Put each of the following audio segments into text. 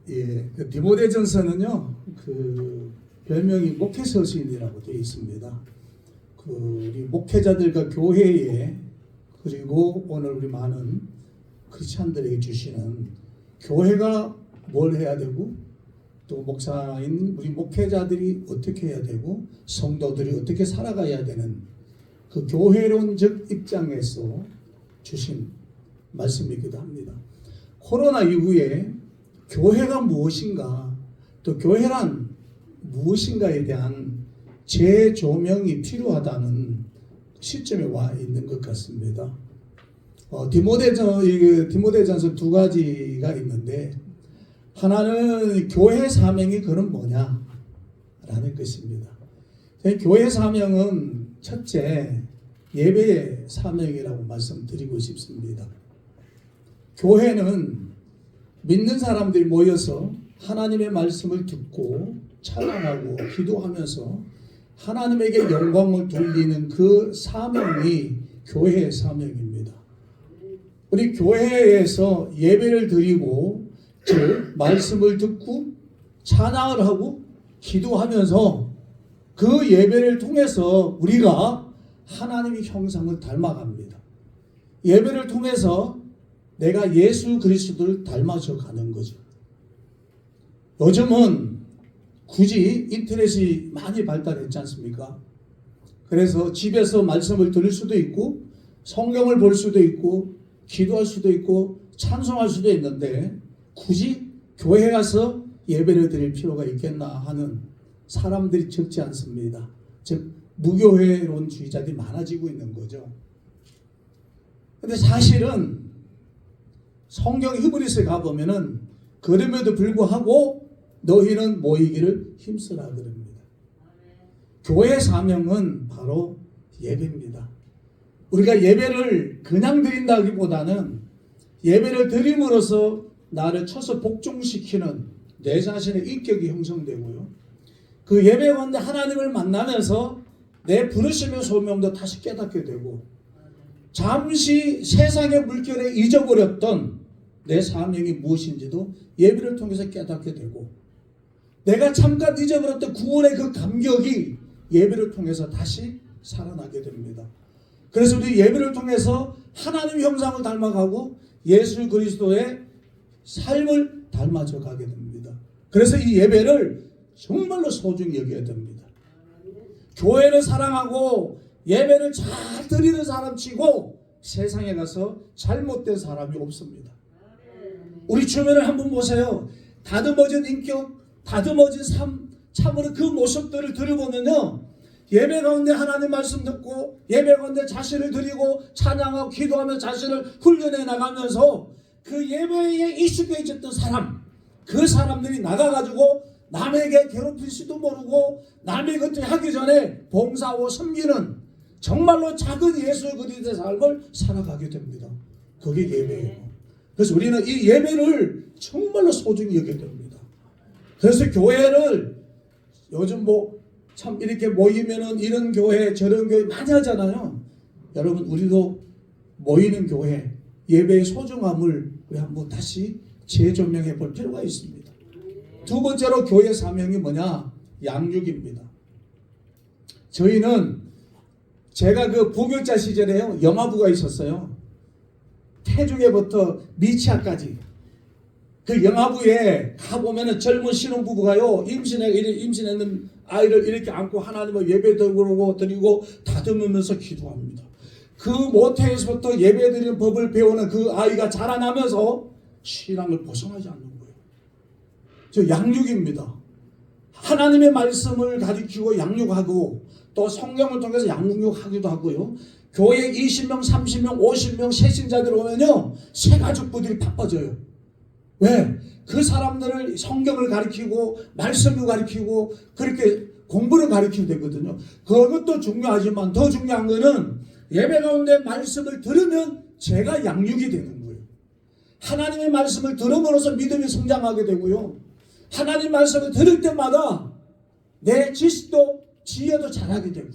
예, 그 디모데전서는요, 그 별명이 목회서신이라고 되어 있습니다. 그 우리 목회자들과 교회에 그리고 오늘 우리 많은 크리스찬들에게 주시는 교회가 뭘 해야 되고 또 목사인 우리 목회자들이 어떻게 해야 되고 성도들이 어떻게 살아가야 되는 그 교회론적 입장에서 주신 말씀이기도 합니다. 코로나 이후에 교회가 무엇인가 또 교회란 무엇인가에 대한 재조명이 필요하다는 시점에 와 있는 것 같습니다. 디모데전서 두 가지가 있는데 하나는 교회 사명이 그럼 뭐냐 라는 것입니다. 교회 사명은 첫째 예배의 사명이라고 말씀드리고 싶습니다. 교회는 믿는 사람들이 모여서 하나님의 말씀을 듣고 찬양하고 기도하면서 하나님에게 영광을 돌리는 그 사명이 교회의 사명입니다. 우리 교회에서 예배를 드리고 즉 말씀을 듣고 찬양을 하고 기도하면서 그 예배를 통해서 우리가 하나님의 형상을 닮아갑니다. 예배를 통해서 내가 예수 그리스도를 닮아져 가는 거죠. 요즘은 굳이 인터넷이 많이 발달했지 않습니까? 그래서 집에서 말씀을 들을 수도 있고 성경을 볼 수도 있고 기도할 수도 있고 찬송할 수도 있는데 굳이 교회 가서 예배를 드릴 필요가 있겠나 하는 사람들이 적지 않습니다. 즉 무교회론주의자들이 많아지고 있는 거죠. 근데 사실은 성경 히브리서에 가보면은 그럼에도 불구하고 너희는 모이기를 힘쓰라 그럽니다. 교회의 사명은 바로 예배입니다. 우리가 예배를 그냥 드린다기보다는 예배를 드림으로써 나를 쳐서 복종시키는 내 자신의 인격이 형성되고요. 그 예배 가운데 하나님을 만나면서 내 부르심의 소명도 다시 깨닫게 되고 잠시 세상의 물결에 잊어버렸던 내 사명이 무엇인지도 예배를 통해서 깨닫게 되고 내가 잠깐 잊어버렸던 구원의 그 감격이 예배를 통해서 다시 살아나게 됩니다. 그래서 우리 예배를 통해서 하나님의 형상을 닮아가고 예수 그리스도의 삶을 닮아져 가게 됩니다. 그래서 이 예배를 정말로 소중히 여겨야 됩니다. 교회를 사랑하고 예배를 잘 드리는 사람 치고 세상에 가서 잘못된 사람이 없습니다. 우리 주변을 한번 보세요. 다듬어진 인격, 다듬어진 삶, 참으로 그 모습들을 들어보면요. 예배 가운데 하나님 말씀 듣고 예배 가운데 자신을 드리고 찬양하고 기도하며 자신을 훈련해 나가면서 그 예배에 익숙해졌던 사람, 그 사람들이 나가가지고 남에게 괴롭힐지도 모르고 남의 것들 하기 전에 봉사하고 섬기는 정말로 작은 예수 그리스도의 삶을 살아가게 됩니다. 그게 예배예요. 그래서 우리는 이 예배를 정말로 소중히 여겨야 됩니다. 그래서 교회를 요즘 참 이렇게 모이면은 이런 교회 저런 교회 많이 하잖아요. 여러분 우리도 모이는 교회 예배의 소중함을 우리 한번 다시 재조명해 볼 필요가 있습니다. 두 번째로 교회 사명이 뭐냐? 양육입니다. 저희는 제가 그 부교자 시절에요 영아부가 있었어요. 태중에부터 미취학까지 그 영아부에 가보면은 젊은 신혼부부가요 임신했는 아이를 이렇게 안고 하나님을 예배드리고 다듬으면서 기도합니다. 그 모태에서부터 예배드리는 법을 배우는 그 아이가 자라나면서 신앙을 벗어나지 않는 거예요. 저 양육입니다. 하나님의 말씀을 가르치고 양육하고 또 성경을 통해서 양육하기도 하고요. 교회 20명, 30명, 50명 새신자들 오면요. 새가족부들이 바빠져요. 왜? 그 사람들을 성경을 가르치고 말씀을 가르치고 그렇게 공부를 가르치면 되거든요. 그것도 중요하지만 더 중요한 거는 예배 가운데 말씀을 들으면 제가 양육이 되는 거예요. 하나님의 말씀을 들음으로써 믿음이 성장하게 되고요. 하나님 말씀을 들을 때마다 내 지식도 지혜도 자라게 되고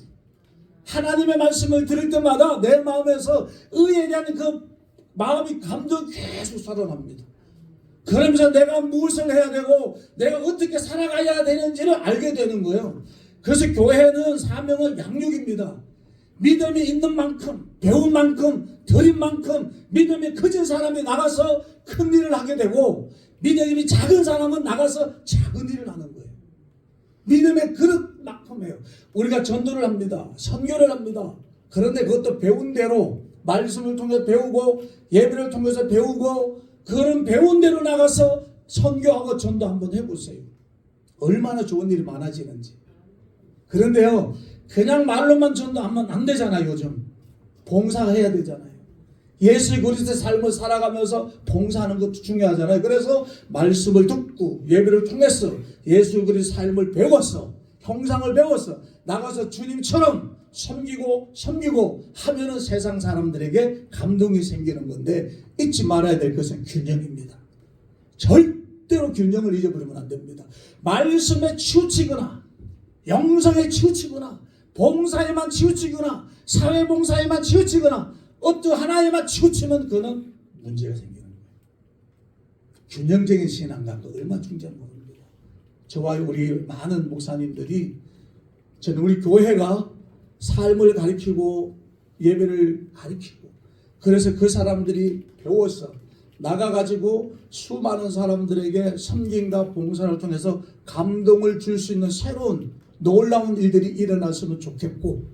하나님의 말씀을 들을 때마다 내 마음에서 의에 대한 그 마음이 감동이 계속 살아납니다. 그러면서 내가 무엇을 해야 되고 내가 어떻게 살아가야 되는지를 알게 되는 거예요. 그래서 교회는 사명은 양육입니다. 믿음이 있는 만큼, 배운 만큼, 드린 만큼 믿음이 커진 사람이 나가서 큰 일을 하게 되고, 믿음이 작은 사람은 나가서 작은 일을 하는 거예요. 믿음의 그릇만큼이에요. 우리가 전도를 합니다. 선교를 합니다. 그런데 그것도 배운 대로 말씀을 통해 배우고 예배를 통해서 배우고, 그런 배운 대로 나가서 선교하고 전도 한번 해보세요. 얼마나 좋은 일이 많아지는지. 그런데요, 그냥 말로만 전도하면 안 되잖아요. 요즘 봉사해야 되잖아요. 예수 그리스도의 삶을 살아가면서 봉사하는 것도 중요하잖아요. 그래서 말씀을 듣고 예배를 통해서 예수 그리스도의 삶을 배워서, 형상을 배워서 나가서 주님처럼 섬기고 하면은 세상 사람들에게 감동이 생기는 건데, 잊지 말아야 될 것은 균형입니다. 절대로 균형을 잊어버리면 안 됩니다. 말씀에 치우치거나 영성에 치우치거나 봉사에만 치우치거나 사회봉사에만 치우치거나 어떤 하나에만 치우치면 그는 문제가 생기는 거예요. 균형적인 신앙감도 얼마나 중요한 겁니다. 저와 우리 많은 목사님들이, 저는 우리 교회가 삶을 가르치고 예배를 가르치고, 그래서 그 사람들이 배워서 나가가지고 수많은 사람들에게 섬김과 봉사를 통해서 감동을 줄 수 있는 새로운 놀라운 일들이 일어났으면 좋겠고,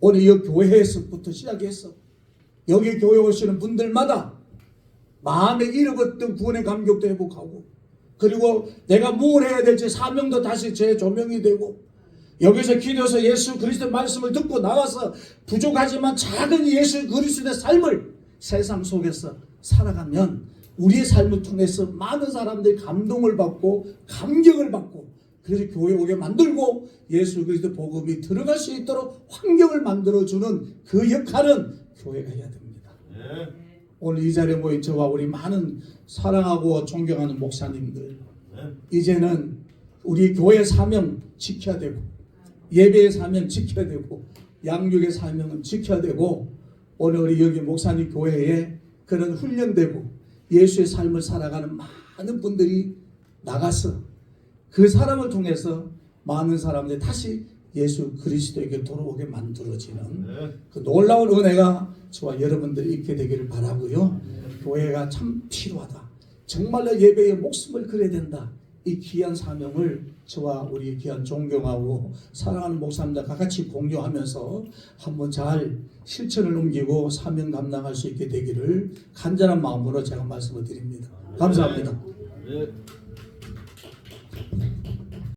오늘 이 교회에서부터 시작해서 여기 교회 오시는 분들마다 마음에 잃어버렸던 구원의 감격도 회복하고, 그리고 내가 뭘 해야 될지 사명도 다시 재조명이 되고, 여기서 기도해서 예수 그리스도의 말씀을 듣고 나와서 부족하지만 작은 예수 그리스도의 삶을 세상 속에서 살아가면 우리의 삶을 통해서 많은 사람들이 감동을 받고 감격을 받고, 그래서 교회 오게 만들고 예수 그리스도 복음이 들어갈 수 있도록 환경을 만들어주는 그 역할은 교회가 해야 됩니다. 네. 오늘 이 자리에 모인 저와 우리 많은 사랑하고 존경하는 목사님들, 네. 이제는 우리 교회의 사명 지켜야 되고, 예배의 사명 지켜야 되고, 양육의 사명은 지켜야 되고, 오늘 우리 여기 목사님 교회에 그런 훈련되고 예수의 삶을 살아가는 많은 분들이 나가서 그 사람을 통해서 많은 사람들이 다시 예수 그리스도에게 돌아오게 만들어지는 그 놀라운 은혜가 저와 여러분들이 있게 되기를 바라고요. 교회가 참 필요하다. 정말로 예배에 목숨을 걸어야 된다. 이 귀한 사명을 저와 우리 귀한 존경하고 사랑하는 목사님들과 같이 공유하면서 한번 잘 실천을 옮기고 사명 감당할 수 있게 되기를 간절한 마음으로 제가 말씀을 드립니다. 감사합니다.